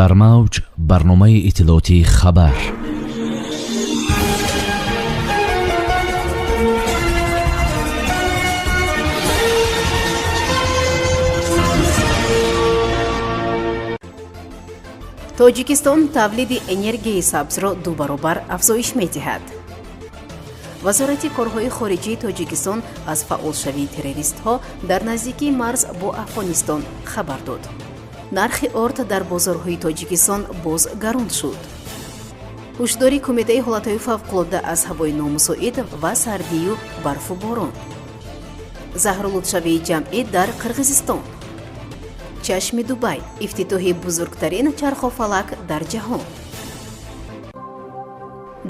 дар мавҷ барномаи иттилоотии хабар. тоҷикистон тавлиди энергияи сабзро 2 баробар афзоиш медиҳад. вазорати корҳои хориҷии тоҷикистон аз фаъолшавии террористҳо дар наздикии марз бо афғонистон хабар дод. нархи орд дар бозорҳои тоҷикистон боз гарон шуд. ҳушдори кумедаи ҳолатҳои фавқулодда аз ҳавои номусоид ва сардию барфу борон. заҳролудшавии ҷамъӣ дар қирғизистон. чашми дубай ифтитоҳи бузургтарин чархофалак дар ҷаҳон.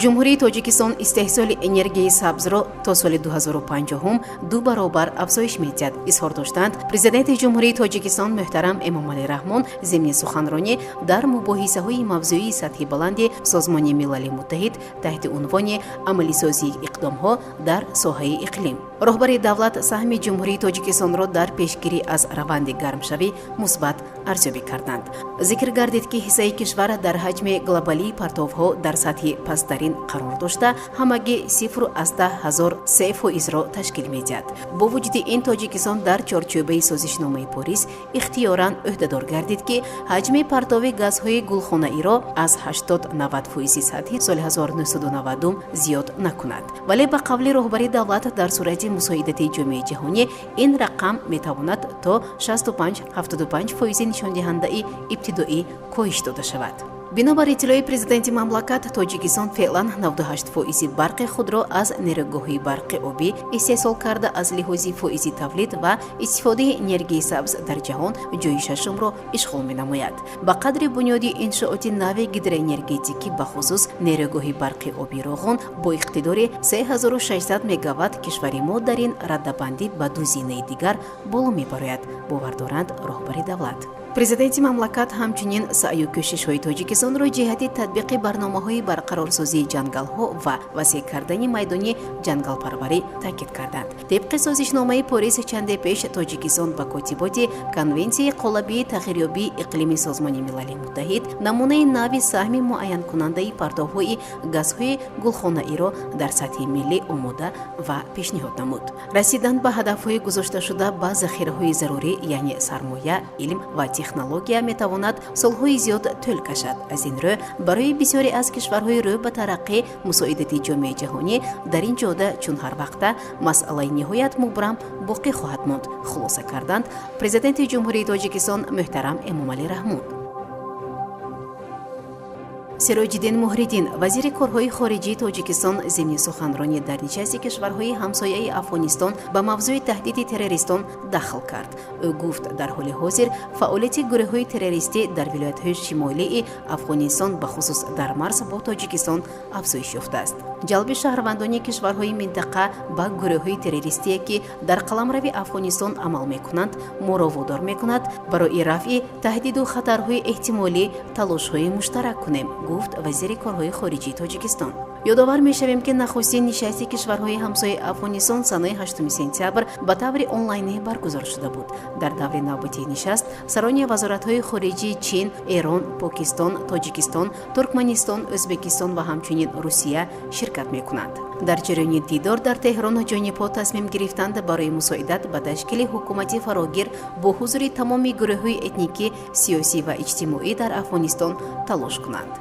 ҷумҳурии тоҷикистон истеҳсоли энергияи сабзро то соли 2050 2 баробар афзоиш медиҳад. изҳор доштанд президенти ҷумҳурии тоҷикистон муҳтарам эмомалӣ раҳмон зимни суханронӣ дар мубоҳисаҳои мавзӯии сатҳи баланди созмони милали муттаҳид таҳти унвони амалисозии иқдомҳо дар соҳаи иқлим. роҳбари давлат саҳми ҷумҳурии тоҷикистонро дар пешгирӣ аз раванди гармшавӣ мусбат арзёбӣ карданд. зикр гардид ки ҳиссаи кишвар дар ҳаҷми глобалии партовҳо дар сатҳи пасттарин қарор дошта ҳамагӣ 0,3%-ро ташкил медиҳад. бо вуҷуди ин тоҷикистон дар чорчӯбаи созишномаи Порис ихтиёран ӯҳдадор гардид ки ҳаҷми партови газҳои гулхонаиро аз 80-90% сатҳи соли 1990 зиёд накунад. вале ба қавли роҳбари давлат дар сурати мусоидати ҷомеаи ҷаҳонӣ ин рақам метавонад то 65-75% нишондиҳандаи ибтидоӣ коҳиш дода шавад. бинобар иттилои президенти мамлакат, тоҷикистон феълан 98% барқи худро аз нерӯгоҳҳои барқи обӣ истеҳсол карда аз лиҳози фоизи тавлид ва истифодаи энергияи сабз дар ҷаҳон ҷойи шашумро ишғол менамояд. ба қадри бунёди иншооти нави гидроэнергетикӣ бахусус нерӯгоҳи барқи оби роғун бо иқтидори 3600 мегаватт кишвари мо дар ин раддабандӣ ба ду зинаи дигар боло мебарояд, бовар доранд роҳбари давлат. президенти мамлакат ҳамчунин саъю кӯшишҳои тоҷикистонро ҷиҳати татбиқи барномаҳои барқарорсозии ҷангалҳо ва васеъ кардани майдони ҷангалпарварӣ таъкид карданд. тибқи созишномаи Порис чанде пеш тоҷикистон ба котиботи конвенсияи қолабии тағйирёбии иқлими созмони милали муттаҳид намунаи нави саҳми муайянкунандаи партовҳои газҳои гулхонаиро дар сатҳи миллӣ омода ва пешниҳод намуд. расидан ба ҳадафҳои гузошташуда ба захираҳои зарурӣ яъне сармоя, илм ва технология метавонад солҳои зиёд тӯл кашад. аз ин рӯ барои бисёре аз кишварҳои рӯ ба тараққӣ мусоидати ҷомеаи ҷаҳонӣ дар ин ҷода чун ҳар вақта масъалаи ниҳоят мубрам боқӣ хоҳад монд, хулоса карданд президенти ҷумҳурии тоҷикистон муҳтарам эмомалӣ раҳмон. сироҷиддин муҳриддин вазири корҳои хориҷии тоҷикистон зимни суханронӣ дар нишасти кишварҳои ҳамсояи афғонистон ба мавзӯи таҳдиди террористон дахл кард. ӯ гуфт дар ҳоли ҳозир фаъолияти гурӯҳҳои террористӣ дар вилоятҳои шимолии афғонистон бахусус дар марз бо тоҷикистон афзоиш ёфтааст. ҷалби шаҳрвандони кишварҳои минтақа ба гурӯҳҳои террористие ки дар қаламрави афғонистон амал мекунанд моро водор мекунад барои рафъи таҳдиду хатарҳои эҳтимолӣ талошҳои муштарак кунем, гуфт вазири корҳои хориҷии тоҷикистон. ёдовар мешавем ки нахустин нишасти кишварҳои ҳамсояи афғонистон санаи 8 сентябр ба таври онлайнӣ баргузор шуда буд. дар даври навбатии нишаст сарони вазоратҳои хориҷии чин, эрон, покистон, тоҷикистон, туркманистон, ӯзбекистон ва ҳамчунин русия ширкат мекунанд. дар ҷараёни дидор дар теҳрон ҷонибҳо тасмим гирифтанд барои мусоидат ба ташкили ҳукумати фарогир бо ҳузури тамоми гурӯҳҳои этникӣ, сиёсӣ ва иҷтимоӣ дар афғонистон талош кунанд.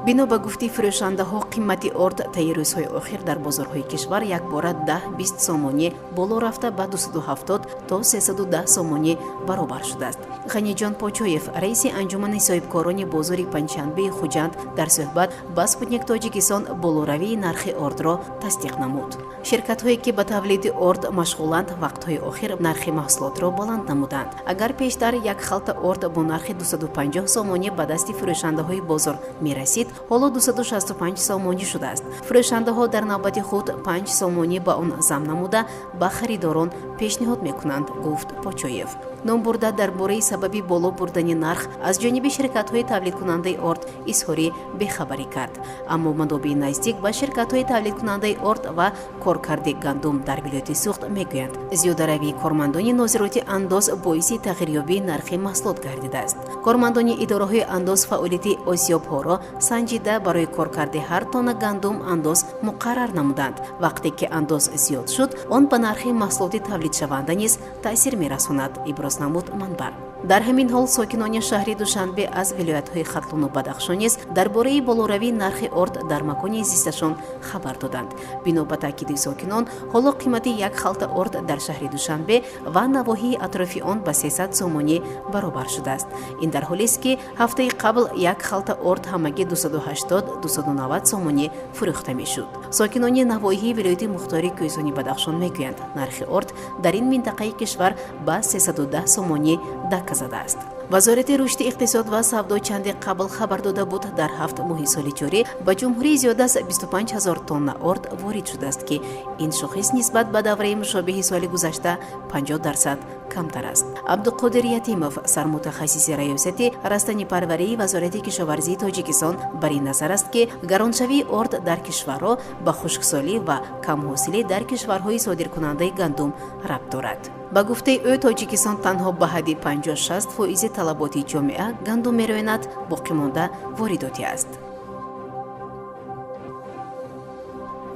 бино ба гуфти фурӯшандаҳо қимати орд таи рӯзҳои охир дар бозорҳои кишвар якбора 10-20 сомонӣ боло рафта ба 270 то 310 сомонӣ баробар шудааст. ғаниҷон почоев раиси анҷумани соҳибкорони бозори панҷшанбеи хуҷанд дар суҳбат ба Спутник Тоҷикистон болоравии нархи ордро тасдиқ намуд. ширкатҳое ки ба тавлиди орд машғуланд вақтҳои охир нархи маҳсулотро баланд намуданд. агар пештар як халта орд бо нархи 250 сомонӣ ба дасти фурӯшандаҳои бозор мерасид, ҳоло 265 сомонӣ шудааст. фурӯшандаҳо дар навбати худ 5 сомонӣ ба он зам намуда ба харидорон пешниҳод мекунанд, гуфт Почоев. ном бурда дар бораи сабаби боло бурдани нарх аз ҷониби ширкатҳои тавлидкунандаи орд изҳори бехабарӣ кард. аммо манобаи наздик ба ширкатҳои тавлидкунандаи орд ва коркарди гандум дар вилояти суғд мегӯянд, зиёдаравии кормандони нозироти андоз боиси тағйирёбии нархи маҳсулот гардидааст. кормандони идораҳои андоз фаъолияти осёбҳоро санҷида барои коркарди ҳар тонна гандум андоз муқаррар намуданд. вақте ки андоз зиёд шуд, он ба нархи маҳсулоти тавлидшаванда низ таъсир мерасонад, иброз намуд манбаъ. дар ҳамин ҳол сокинони шаҳри душанбе аз вилоятҳои хатлону бадахшон низ дар бораи болоравии нархи орд дар макони зисташон хабар доданд. бино ба таъкиди сокинон, ҳоло қимати як халта орд дар шаҳри душанбе ва навоҳии атрофи он ба 300 сомонӣ баробар шудааст. ин дар ҳолест ки ҳафтаи қабл як халта орд ҳамагӣ 280-290 сомонӣ фурӯхта мешуд. сокинони навоҳии вилояти мухтори кӯҳистони бадахшон мегӯянд, нархи орд дар ин минтақаи кишвар ба 310 сомонӣ дака задааст. вазорати рушди иқтисод ва савдо чанди қабл хабар дода буд, дар 7 моҳи соли ҷорӣ ба ҷумҳурӣ зиёда аз 25 000 тонна орд ворид шудааст ки ин шохис нисбат ба давраи мушобиҳи соли гузашта 50% камтар аст. абдуқодир ятимов, сармутахассиси раёсати растанипарварии вазорати кишоварзии Тоҷикистон, бар ин назар аст ки гароншавии орд дар кишварро ба хушксолӣ ва камҳосилӣ дар кишварҳои содиркунандаи гандум рабт дорад. ба гуфтаи ӯ, Тоҷикистон танҳо ба ҳадди 50-60% талаботи ҷомеа гандум мероянад, боқимонда воридотӣ аст.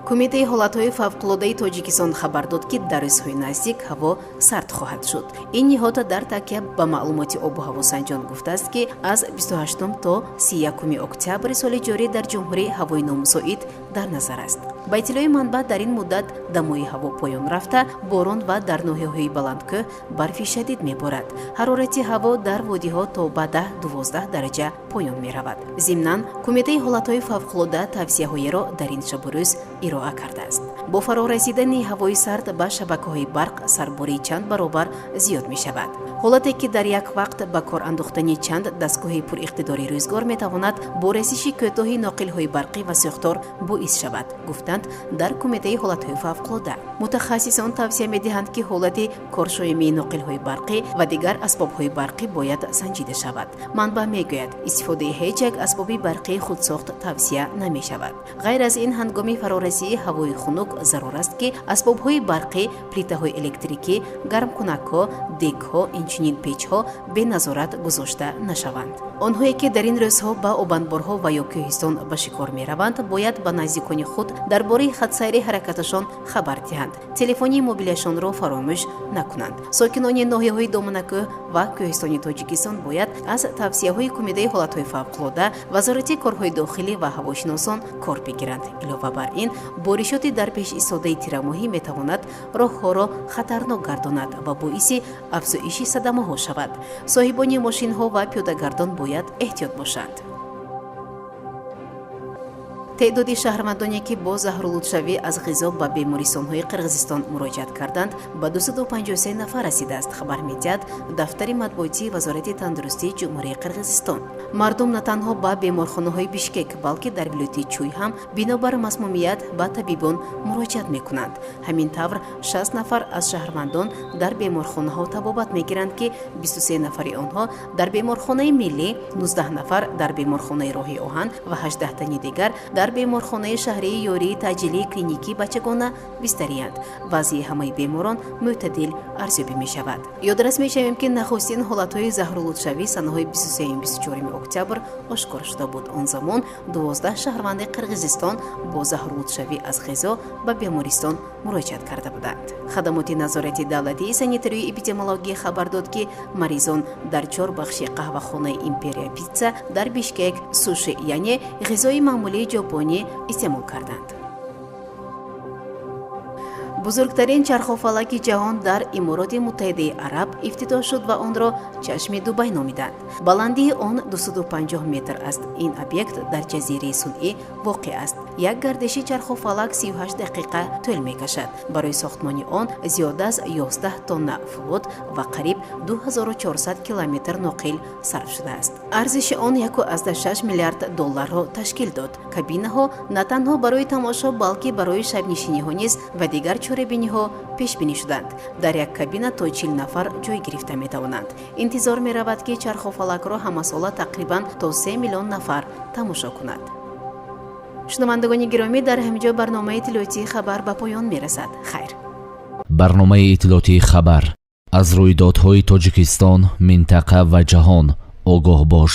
кумитаи ҳолатҳои фавқулодаи Тоҷикистон хабар дод, ки дар рӯзҳои наздик ҳаво сард хоҳад шуд. ин ниҳод дар такя ба маълумоти обу ҳавосанҷон гуфтааст, ки аз 28 то 31 октябри соли ҷорӣ дар ҷумҳурӣ ҳавои номусоид дар назар аст. ба иттилои манбаъ, дар ин муддат дамои ҳаво поён рафта, борон ва дар ноҳияҳои баландкӯҳ барфи шадид меборад. ҳарорати ҳаво дар водиҳо то ба 10-12 дараҷа поён меравад. зимнан кумитаи ҳолатҳои фавқулода тавсияҳоеро дар ин шабу рӯз ироа кардааст. бо фарорасидани ҳавои сард ба шабакаҳои барқ сарбории чанд баробар зиёд мешавад. ҳолате ки дар як вақт ба кор андохтани чанд дастгоҳи пуриқтидори рӯзгор метавонад бо расиши кӯтоҳи ноқилҳои барқӣ ва сӯхтор боис шавад, гуфтанд дар кумитаи ҳолатҳои фавқулода. мутахассисон тавсия медиҳанд, ки ҳолати коршоимии ноқилҳои барқӣ ва дигар асбобҳои барқӣ бояд санҷида шавад. манбаъ мегӯяд, истифодаи ҳеҷ як асбоби барқии худсохт тавсия намешавад. ғайр аз ин, ҳангоми фарорасии ҳавои хунук зарур аст, ки асбобҳои барқӣ, плитаҳои электрикӣ, гармкунакҳо, дегҳо, инчунин печҳо беназорат гузошта нашаванд. онҳое ки дар ин рӯзҳо ба обанборҳо ва ё кӯҳистон ба шикор мераванд, бояд ба наздикони худ дар бораи хатсайри ҳаракаташон хабар диҳанд. телефони мобилияшонро фаромӯш накунанд. сокинони ноҳияҳои доманакӯҳ ва кӯҳистони Тоҷикистон бояд аз тавсияҳои кумитаи ҳолатҳои фавқулода, вазорати корҳои дохилӣ ва ҳавошиносон кор бигиранд. илова бар ин, боришоти дар пеш истодаи тирамоҳӣ метавонад роҳҳоро хатарнок гардонад ва боиси афзоиши садамаҳо шавад. соҳибони мошинҳо ва пиёдагардон бояд эҳтиёт бошанд. تعدادی شهروندانی که با زهرالودشوی از غذا به بیماریستان‌های قرغیزستان مراجعت کردند به 253 نفر رسیده است. خبر می‌دهد دفتر مطبوعاتی وزارت تندرستی جمهوری قرغیزستان. مردم نه تنها به بیمارخانه‌های بیشکک بلکه در ولایت چوی هم بنابر مسمومیت به طبیبان مراجعت می‌کنند. همین طور 60 نفر از شهروندان در بیمارخانه‌ها طبابت می‌گیرند که 23 نفر آنها در بیمارخانه ملی، 19 نفر در بیمارخانه راهی آهن و 18 تن دیگر در بیمارخانه شهری یوری تاجیلی کلینیکی بچگانه بستری‌اند. وضعیت همه بیماران معتدل ارزیابی می‌شود. یادرس می‌شویم که نخستین حالت‌های زهرالودشوی سنه‌های 23 و 24 اکتبر آشکار شده بود. آن زمان 12 شهروند قرغیزستان با زهرالودشوی از غذا به بیمارستان مراجعت کرده بودند. خدمات نظارت دولتی سانیتاری اپیدمیولوژی خبر داد که مریضان در 4 بخش قهوه‌خانه ایمپریا پیتزا در بیشکک سوشی یعنی غذای معمولی ژاپنی استعمال کردند. بزرگترین چرخوفلک جهان در امارات متحده عرب افتتاح شد و آن را چشم دوبای نامیدند. بلندی آن 250 متر است. این ابیکت در جزیره صنعی واقع است. як гардиши чархофалак 38 дақиқа тӯл мекашад. барои сохтмони он зиёда аз 11 тонна флот ва қариб 2400 километр ноқил сарф шудааст. арзиши он 1.6 миллиард долларро ташкил дод. кабинаҳо на танҳо барои тамошо, балки барои шабнишиниҳо низ ва дигар чорабиниҳо пешбинӣ шуданд. дар як кабина то 40 нафар ҷой гирифта метавонанд. интизор меравад ки чархофалакро ҳамасола тақрибан то 3 миллион нафар тамошо кунад. шунавандагони гиромӣ, дар ҳаминҷо барномаи иттилоотии хабар ба поён мерасад. хайр. барномаи иттилоотии хабар аз рӯйдодҳои Тоҷикистон, минтақа ва ҷаҳон огоҳ бош.